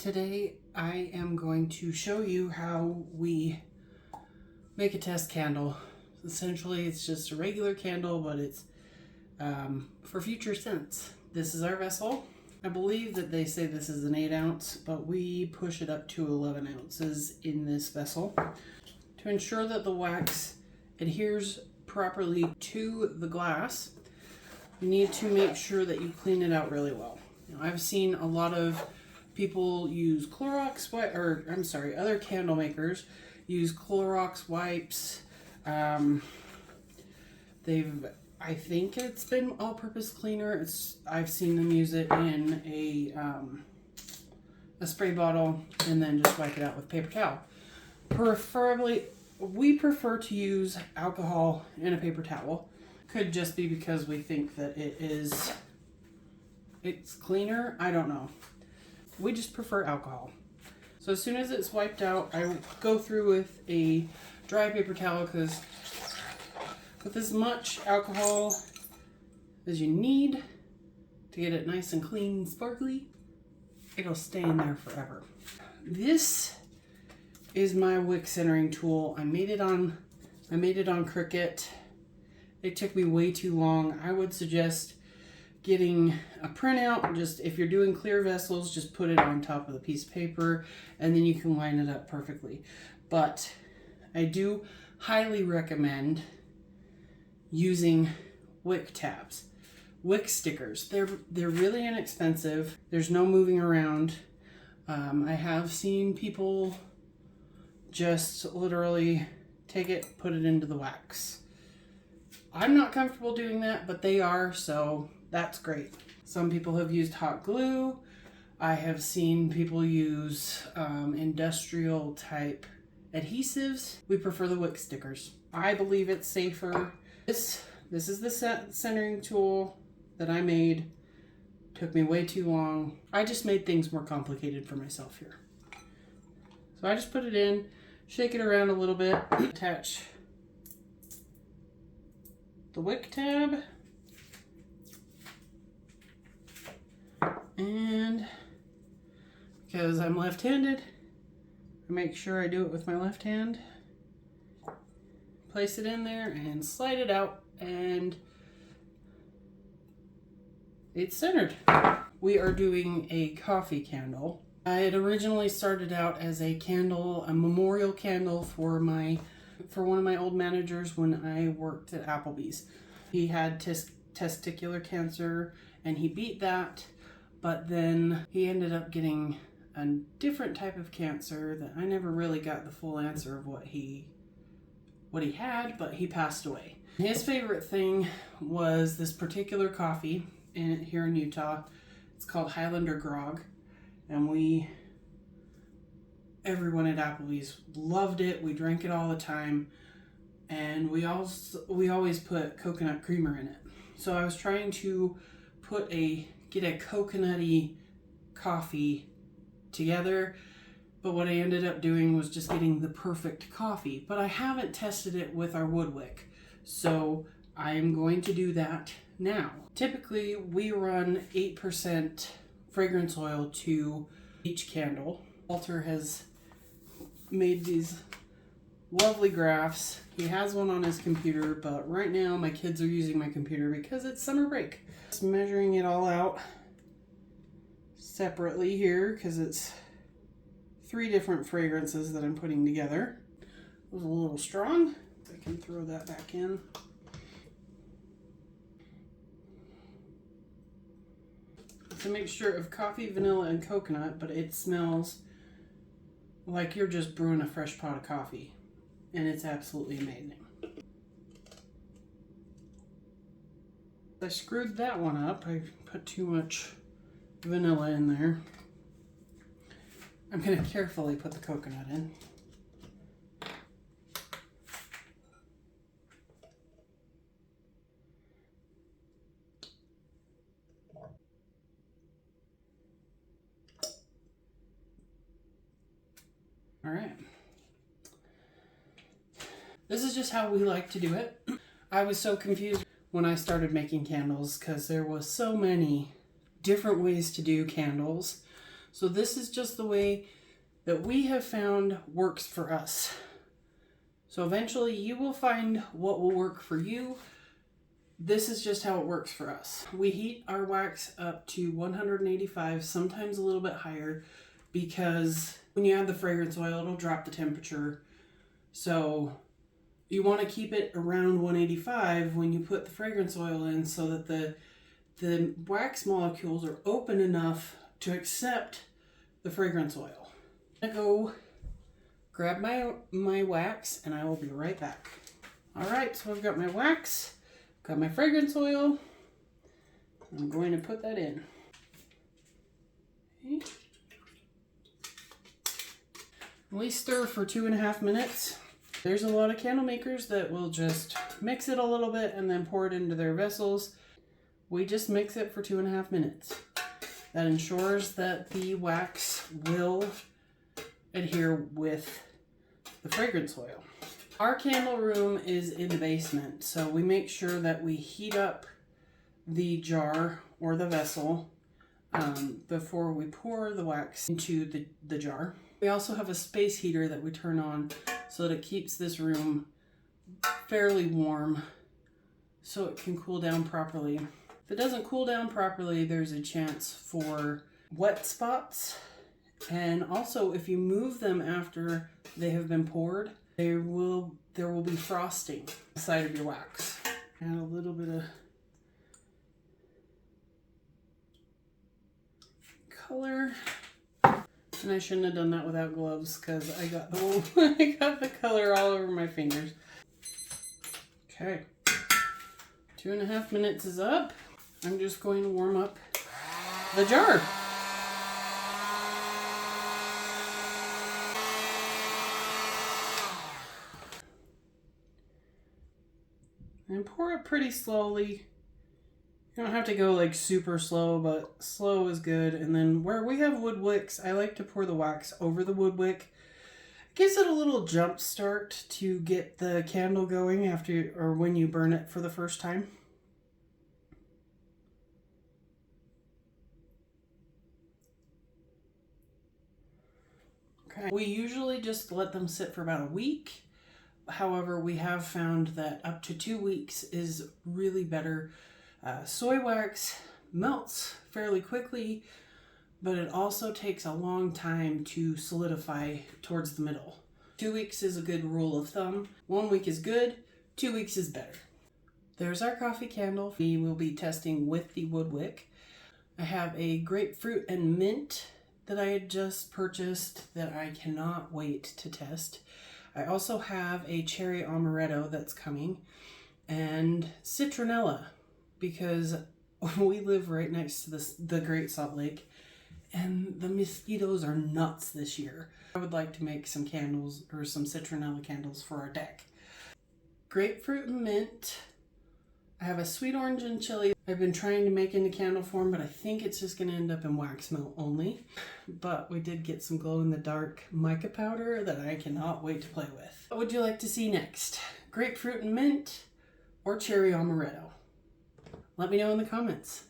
Today I am going to show you how we make a test candle. Essentially it's just a regular candle, but it's for future scents. This is our vessel. I believe that they say this is an 8 ounce, but we push it up to 11 ounces in this vessel. To ensure that the wax adheres properly to the glass, you need to make sure that you clean it out really well. Now, I've seen a lot of people use Clorox other candle makers use Clorox wipes. I think it's been all-purpose cleaner. I've seen them use it in a spray bottle and then just wipe it out with paper towel. Preferably, we prefer to use alcohol in a paper towel. Could just be because we think that it's cleaner. I don't know. We just prefer alcohol. So as soon as it's wiped out, I go through with a dry paper towel, because with as much alcohol as you need to get it nice and clean and sparkly, it'll stay in there forever. This is my wick centering tool. I made it on Cricut. It took me way too long. I would suggest getting a printout. Just if you're doing clear vessels, just put it on top of the piece of paper and then you can line it up perfectly. But I do highly recommend using wick tabs, wick stickers. They're really inexpensive. There's no moving around. I have seen people just literally take it, put it into the wax. I'm not comfortable doing that, but they are, so that's great. Some people have used hot glue. I have seen people use industrial type adhesives. We prefer the wick stickers. I believe it's safer. This is the centering tool that I made. Took me way too long. I just made things more complicated for myself here. So I just put it in, shake it around a little bit, attach the wick tab, and because I'm left-handed, I make sure I do it with my left hand. Place it in there and slide it out, and it's centered. We are doing a coffee candle. I had originally started out as a memorial candle for one of my old managers when I worked at Applebee's. He had testicular cancer and he beat that, but then he ended up getting a different type of cancer that I never really got the full answer of what he had, but he passed away. His favorite thing was this particular coffee here in Utah. It's called Highlander Grog, and everyone at Applebee's loved it. We drank it all the time, and we always put coconut creamer in it. So I was trying to get a coconutty coffee together, but what I ended up doing was just getting the perfect coffee. But I haven't tested it with our wood wick, so I am going to do that now. Typically, we run 8% fragrance oil to each candle. Walter has made these lovely graphs. He has one on his computer, but right now my kids are using my computer because it's summer break. Just measuring it all out separately here because it's 3 different fragrances that I'm putting together. It was a little strong. I can throw that back in. It's a mixture of coffee, vanilla, and coconut, but it smells like you're just brewing a fresh pot of coffee, and it's absolutely amazing. I screwed that one up. I put too much vanilla in there. I'm going to carefully put the coconut in. All right. This is just how we like to do it. I was so confused when I started making candles because there was so many different ways to do candles. So this is just the way that we have found works for us. So eventually you will find what will work for you. This is just how it works for us. We heat our wax up to 185, sometimes a little bit higher, because when you add the fragrance oil, it'll drop the temperature. So you want to keep it around 185 when you put the fragrance oil in, so that the wax molecules are open enough to accept the fragrance oil. I'm gonna go grab my wax and I will be right back. All right, so I've got my wax, got my fragrance oil. I'm going to put that in. Okay. We stir for 2.5 minutes. There's a lot of candle makers that will just mix it a little bit and then pour it into their vessels. We just mix it for 2.5 minutes. That ensures that the wax will adhere with the fragrance oil. Our candle room is in the basement, so we make sure that we heat up the jar or the vessel before we pour the wax into the jar. We also have a space heater that we turn on so that it keeps this room fairly warm so it can cool down properly. If it doesn't cool down properly, there's a chance for wet spots. And also, if you move them after they have been poured, there will be frosting inside of your wax. Add a little bit of color. And I shouldn't have done that without gloves because I got the color all over my fingers. Okay. 2.5 minutes is up. I'm just going to warm up the jar. And pour it pretty slowly. You don't have to go like super slow, but slow is good. And then where we have wood wicks, I like to pour the wax over the wood wick. It gives it a little jump start to get the candle going after or when you burn it for the first time. Okay. We usually just let them sit for about a week. However, we have found that up to 2 weeks is really better. Soy wax melts fairly quickly, but it also takes a long time to solidify towards the middle. 2 weeks is a good rule of thumb. 1 week is good, 2 weeks is better. There's our coffee candle. We will be testing with the wood wick. I have a grapefruit and mint that I had just purchased that I cannot wait to test. I also have a cherry amaretto that's coming and citronella, because we live right next to the Great Salt Lake and the mosquitoes are nuts this year. I would like to make some candles or some citronella candles for our deck. Grapefruit and mint. I have a sweet orange and chili. I've been trying to make into candle form, but I think it's just going to end up in wax melt only. But we did get some glow-in-the-dark mica powder that I cannot wait to play with. What would you like to see next? Grapefruit and mint or cherry amaretto? Let me know in the comments.